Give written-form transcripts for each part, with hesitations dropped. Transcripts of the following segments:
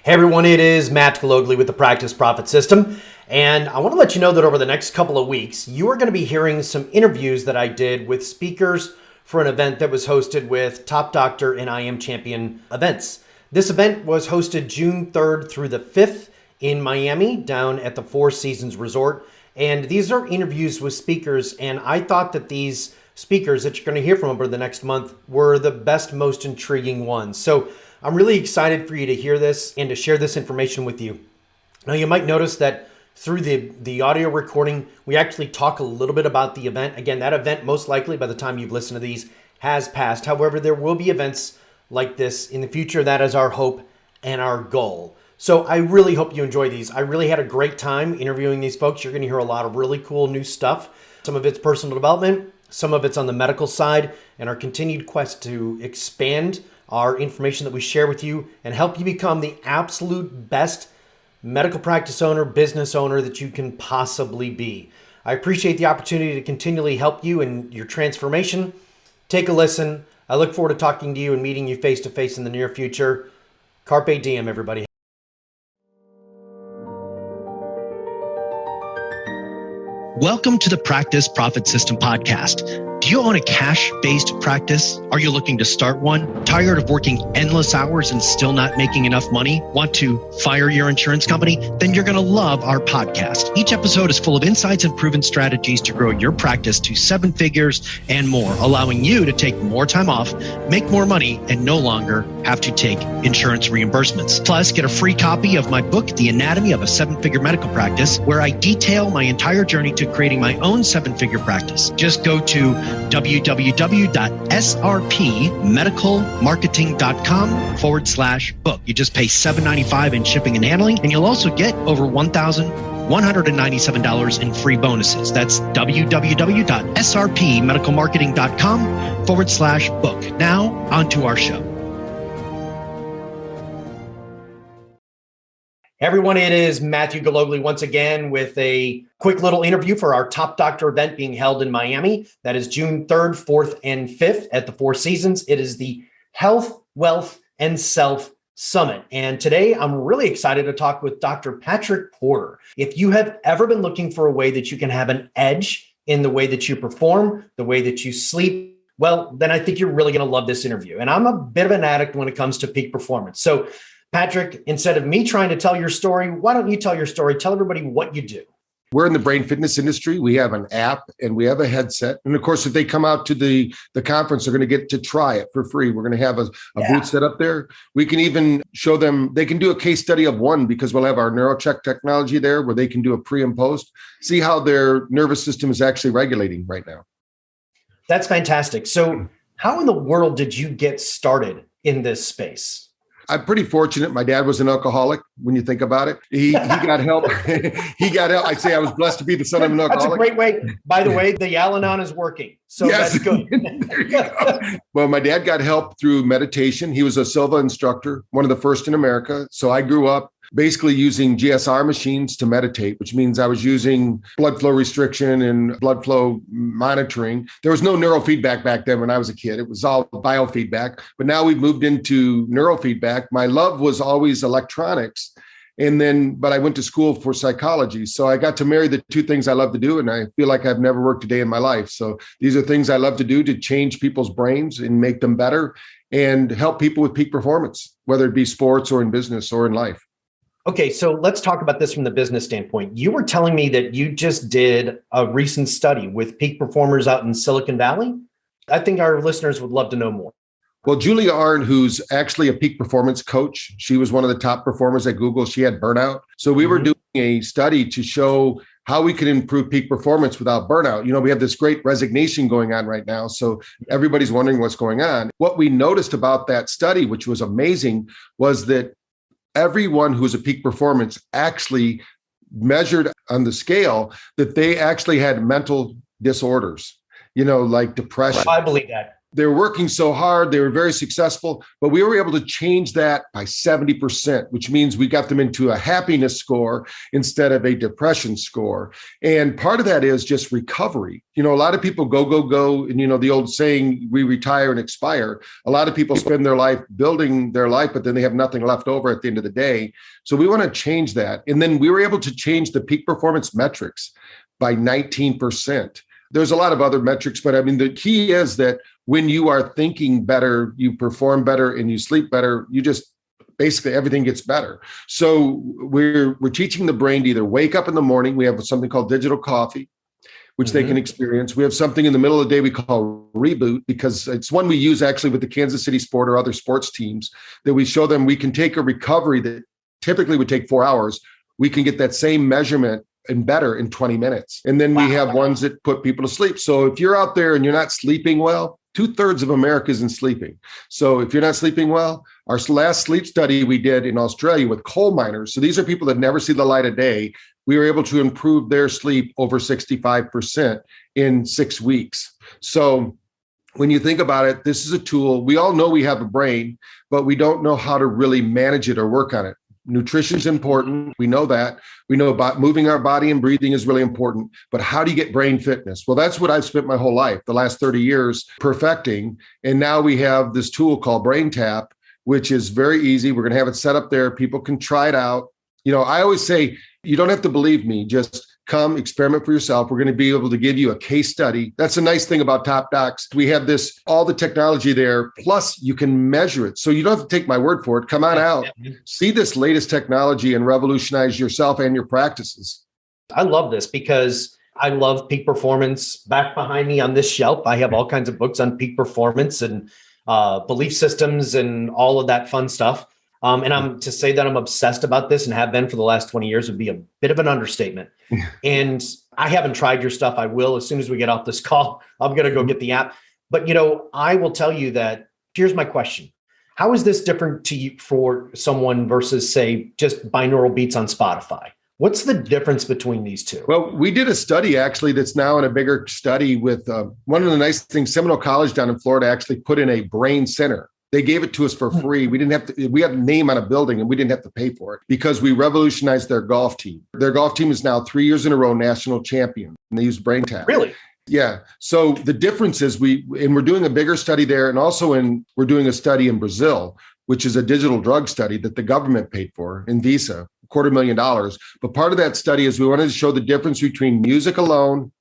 Hey everyone, it is Matt Glogly with the Practice Profit System, and I want to let you know that over the next couple of weeks, you are going to be hearing some interviews that I did with speakers for an event that was hosted with Top Doctor and I Am Champion events. This event was hosted June 3rd through the 5th in Miami, down at the Four Seasons Resort, and these are interviews with speakers, and I thought that these speakers that you're going to hear from over the next month were the best, most intriguing ones. So I'm really excited for you to hear this and to share this information with you. Now, you might notice that through the audio recording, we actually talk a little bit about the event. Again, that event most likely by the time you've listened to these has passed. However, there will be events like this in the future. That is our hope and our goal. So I really hope you enjoy these. I really had a great time interviewing these folks. You're going to hear a lot of really cool new stuff. Some of it's personal development, some of it's on the medical side, and our continued quest to expand our information that we share with you and help you become the absolute best medical practice owner, business owner that you can possibly be. I appreciate the opportunity to continually help you in your transformation. Take a listen. I look forward to talking to you and meeting you face to face in the near future. Carpe diem, everybody. Welcome to the Practice Profit System podcast. Do you own a cash-based practice? Are you looking to start one? Tired of working endless hours and still not making enough money? Want to fire your insurance company? Then you're going to love our podcast. Each episode is full of insights and proven strategies to grow your practice to seven figures and more, allowing you to take more time off, make more money, and no longer have to take insurance reimbursements. Plus, get a free copy of my book, The Anatomy of a Seven-Figure Medical Practice, where I detail my entire journey to creating my own seven-figure practice. Just go to www.srpmedicalmarketing.com/book. You just pay $7.95 in shipping and handling, and you'll also get over $1,197 in free bonuses. That's www.srpmedicalmarketing.com/book. Now, on to our show. Everyone, it is Matthew Glogly once again with a quick little interview for our Top Doctor event being held in Miami. That is June 3rd, 4th, and 5th at the Four Seasons. It is the Health, Wealth, and Self Summit. And today I'm really excited to talk with Dr. Patrick Porter. If you have ever been looking for a way that you can have an edge in the way that you perform, the way that you sleep, well, then I think you're really going to love this interview. And I'm a bit of an addict when it comes to peak performance. So Patrick, instead of me trying to tell your story, why don't you tell your story? Tell everybody what you do. We're in the brain fitness industry. We have an app and we have a headset. And of course, if they come out to the conference, they're going to get to try it for free. We're going to have a booth set up there. We can even show them, they can do a case study of one because we'll have our NeuroCheck technology there where they can do a pre and post, see how their nervous system is actually regulating right now. That's fantastic. So how in the world did you get started in this space? I'm pretty fortunate. My dad was an alcoholic. When you think about it, he got help. He got help. I say I was blessed to be the son of an alcoholic. That's a great way. By the way, the Al-Anon is working. So yes. That's good. There you go. Well, my dad got help through meditation. He was a Silva instructor, one of the first in America. So I grew up basically using GSR machines to meditate, which means I was using blood flow restriction and blood flow monitoring. There was no neurofeedback back then when I was a kid. It was all biofeedback. But now we've moved into neurofeedback. My love was always electronics. But I went to school for psychology. So I got to marry the two things I love to do. And I feel like I've never worked a day in my life. So these are things I love to do to change people's brains and make them better and help people with peak performance, whether it be sports or in business or in life. Okay, so let's talk about this from the business standpoint. You were telling me that you just did a recent study with peak performers out in Silicon Valley. I think our listeners would love to know more. Well, Julia Arn, who's actually a peak performance coach, she was one of the top performers at Google. She had burnout. So we were doing a study to show how we could improve peak performance without burnout. You know, we have this great resignation going on right now. So everybody's wondering what's going on. What we noticed about that study, which was amazing, was that everyone who was a peak performance actually measured on the scale that they actually had mental disorders, like depression. I believe that. They were working so hard. They were very successful, but we were able to change that by 70%, which means we got them into a happiness score instead of a depression score. And part of that is just recovery. A lot of people go. And, the old saying, we retire and expire. A lot of people spend their life building their life, but then they have nothing left over at the end of the day. So we want to change that. And then we were able to change the peak performance metrics by 19%. There's a lot of other metrics, but I mean, the key is that when you are thinking better, you perform better and you sleep better, you just basically everything gets better. So we're teaching the brain to either wake up in the morning. We have something called digital coffee, which they can experience. We have something in the middle of the day we call reboot, because it's one we use actually with the Kansas City Sport or other sports teams, that we show them we can take a recovery that typically would take 4 hours. We can get that same measurement and better in 20 minutes. And then we have ones that put people to sleep. So if you're out there and you're not sleeping well, 2/3 of America isn't sleeping. So if you're not sleeping well, our last sleep study we did in Australia with coal miners. So these are people that never see the light of day. We were able to improve their sleep over 65% in 6 weeks. So when you think about it, this is a tool. We all know we have a brain, but we don't know how to really manage it or work on it. Nutrition is important. We know that. We know about moving our body and breathing is really important. But how do you get brain fitness? Well, that's what I've spent my whole life, the last 30 years perfecting. And now we have this tool called Brain Tap, which is very easy. We're going to have it set up there. People can try it out. I always say, you don't have to believe me. Just come experiment for yourself. We're going to be able to give you a case study. That's a nice thing about Top Docs. We have all the technology there, plus you can measure it. So you don't have to take my word for it. Come on out, see this latest technology and revolutionize yourself and your practices. I love this because I love peak performance. Back behind me on this shelf, I have all kinds of books on peak performance and belief systems and all of that fun stuff. And I'm to say that I'm obsessed about this and have been for the last 20 years would be a bit of an understatement. And I haven't tried your stuff. I will as soon as we get off this call. I'm going to go get the app. But, I will tell you that here's my question. How is this different to you for someone versus, say, just binaural beats on Spotify? What's the difference between these two? Well, we did a study actually that's now in a bigger study with one of the nice things, Seminole College down in Florida actually put in a brain center. They gave it to us for free. We had a name on a building and we didn't have to pay for it because we revolutionized their golf team. Their golf team is now 3 years in a row national champion, and they use Brain Tap. Really? Yeah. So the difference is we're doing a bigger study there, and also we're doing a study in Brazil, which is a digital drug study that the government paid for in Visa, $250,000. But part of that study is we wanted to show the difference between music alone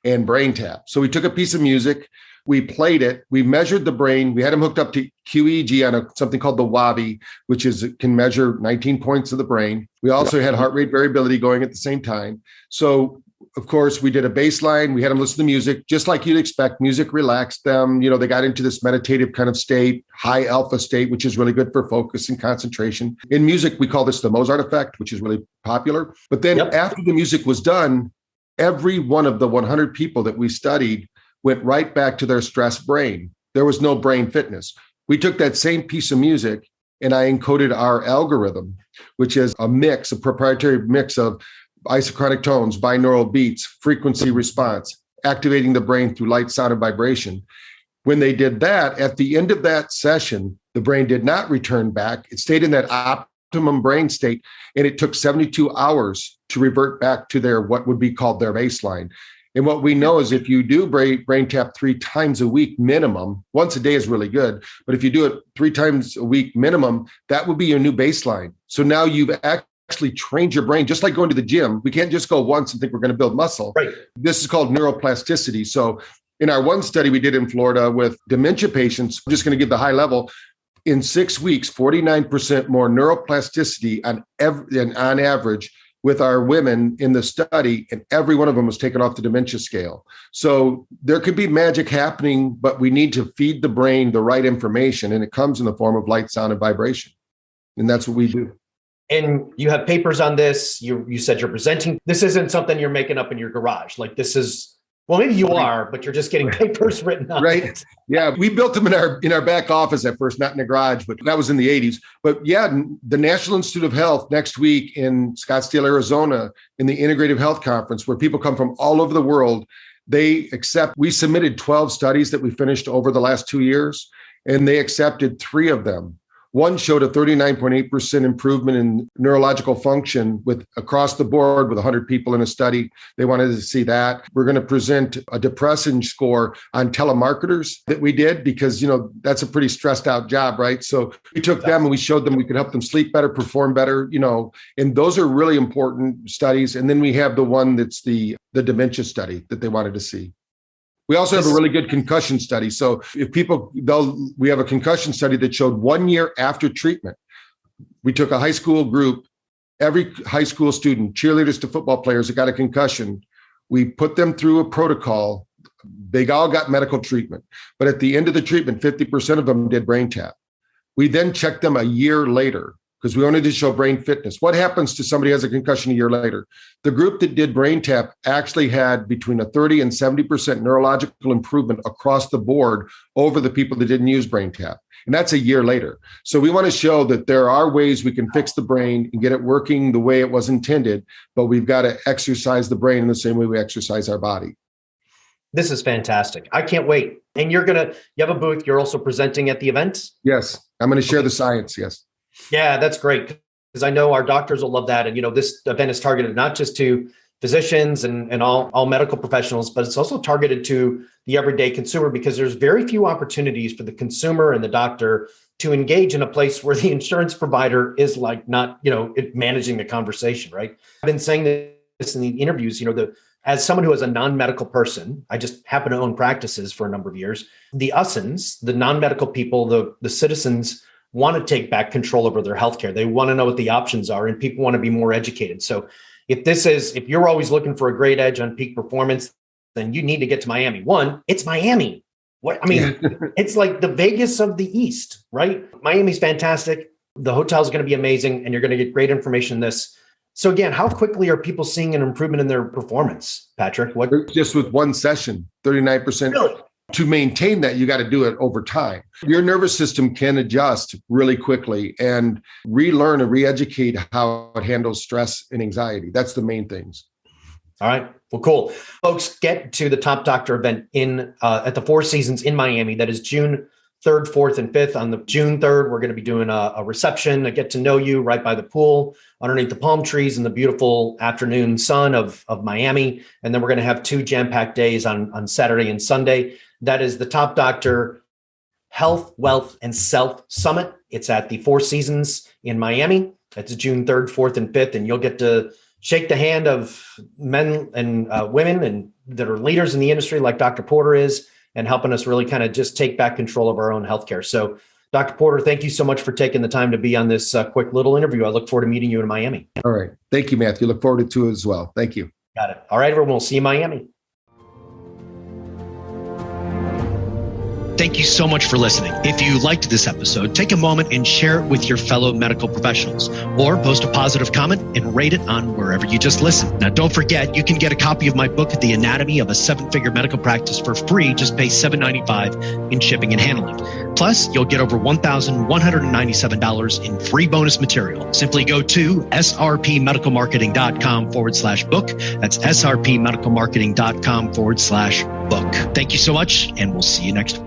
and Brain Tap. So we took a piece of music, we played it, we measured the brain, we had them hooked up to QEEG on something called the WAVI, which can measure 19 points of the brain. We also had heart rate variability going at the same time. So of course, we did a baseline. We had them listen to music, just like you'd expect. Music relaxed them. They got into this meditative kind of state, high alpha state, which is really good for focus and concentration. In music, we call this the Mozart effect, which is really popular. But then after the music was done, every one of the 100 people that we studied went right back to their stressed brain. There was no brain fitness. We took that same piece of music and I encoded our algorithm, which is a proprietary mix of isochronic tones, binaural beats, frequency response, activating the brain through light, sound, and vibration. When they did that, at the end of that session, the brain did not return back. It stayed in that optimum brain state, and it took 72 hours to revert back to what would be called their baseline. And what we know is if you do brain tap 3 times a week minimum, once a day is really good, but if you do it 3 times a week minimum, that would be your new baseline. So now you've actually trained your brain, just like going to the gym. We can't just go once and think we're going to build muscle. Right. This is called neuroplasticity. So in our one study we did in Florida with dementia patients, I'm just going to give the high level. In 6 weeks, 49% more neuroplasticity on average with our women in the study, and every one of them was taken off the dementia scale. So there could be magic happening, but we need to feed the brain the right information, and it comes in the form of light, sound, and vibration. And that's what we do. And you have papers on this. You said you're presenting. This isn't something you're making up in your garage. Like this is, well, maybe you are, but you're just getting papers written on it. Yeah. We built them in our back office at first, not in the garage, but that was in the 80s. But yeah, the National Institute of Health next week in Scottsdale, Arizona, in the Integrative Health Conference, where people come from all over the world, We submitted 12 studies that we finished over the last 2 years, and they accepted 3 of them. One showed a 39.8% improvement in neurological function with across the board with 100 people in a study. They wanted to see that. We're going to present a depression score on telemarketers that we did because, that's a pretty stressed out job, right? So we took them and we showed them we could help them sleep better, perform better, and those are really important studies. And then we have the one that's the dementia study that they wanted to see. We also have a really good concussion study. So if we have a concussion study that showed 1 year after treatment. We took a high school group, every high school student, cheerleaders to football players that got a concussion. We put them through a protocol. They all got medical treatment. But at the end of the treatment, 50% of them did brain tap. We then checked them a year later because we wanted to show brain fitness. What happens to somebody who has a concussion a year later? The group that did brain tap actually had between a 30 and 70% neurological improvement across the board over the people that didn't use brain tap. And that's a year later. So we want to show that there are ways we can fix the brain and get it working the way it was intended, but we've got to exercise the brain in the same way we exercise our body. This is fantastic. I can't wait. And you have a booth. You're also presenting at the event? Yes. I'm going to share the science. Yes. Yeah, that's great because I know our doctors will love that. And, this event is targeted not just to physicians and all medical professionals, but it's also targeted to the everyday consumer because there's very few opportunities for the consumer and the doctor to engage in a place where the insurance provider is like not, managing the conversation, right? I've been saying this in the interviews, as someone who is a non-medical person, I just happen to own practices for a number of years. The USANs, the non-medical people, the citizens want to take back control over their healthcare. They want to know what the options are, and people want to be more educated. So if you're always looking for a great edge on peak performance, then you need to get to Miami. One, it's Miami. It's like the Vegas of the East, right? Miami's fantastic. The hotel's going to be amazing, and you're going to get great information in this. So again, how quickly are people seeing an improvement in their performance, Patrick? Just with one session, 39%. Really? To maintain that, you got to do it over time. Your nervous system can adjust really quickly and relearn and re-educate how it handles stress and anxiety. That's the main things. All right. Well, cool. Folks, get to the Top Doctor event at the Four Seasons in Miami. That is June 3rd, 4th, and 5th. On the June 3rd, we're going to be doing a reception, a get to know you right by the pool, underneath the palm trees in the beautiful afternoon sun of Miami. And then we're going to have 2 jam-packed days on Saturday and Sunday. That is the Top Doctor Health, Wealth, and Self Summit. It's at the Four Seasons in Miami. It's June 3rd, 4th, and 5th. And you'll get to shake the hand of men and women and that are leaders in the industry like Dr. Porter is and helping us really kind of just take back control of our own healthcare. So Dr. Porter, thank you so much for taking the time to be on this quick little interview. I look forward to meeting you in Miami. All right. Thank you, Matthew. Look forward to it as well. Thank you. Got it. All right, everyone. We'll see you in Miami. Thank you so much for listening. If you liked this episode, take a moment and share it with your fellow medical professionals or post a positive comment and rate it on wherever you just listen. Now, don't forget, you can get a copy of my book, The Anatomy of a Seven-Figure Medical Practice, for free. Just pay $7.95 in shipping and handling. Plus, you'll get over $1,197 in free bonus material. Simply go to srpmedicalmarketing.com/book. That's srpmedicalmarketing.com/book. Thank you so much, and we'll see you next week.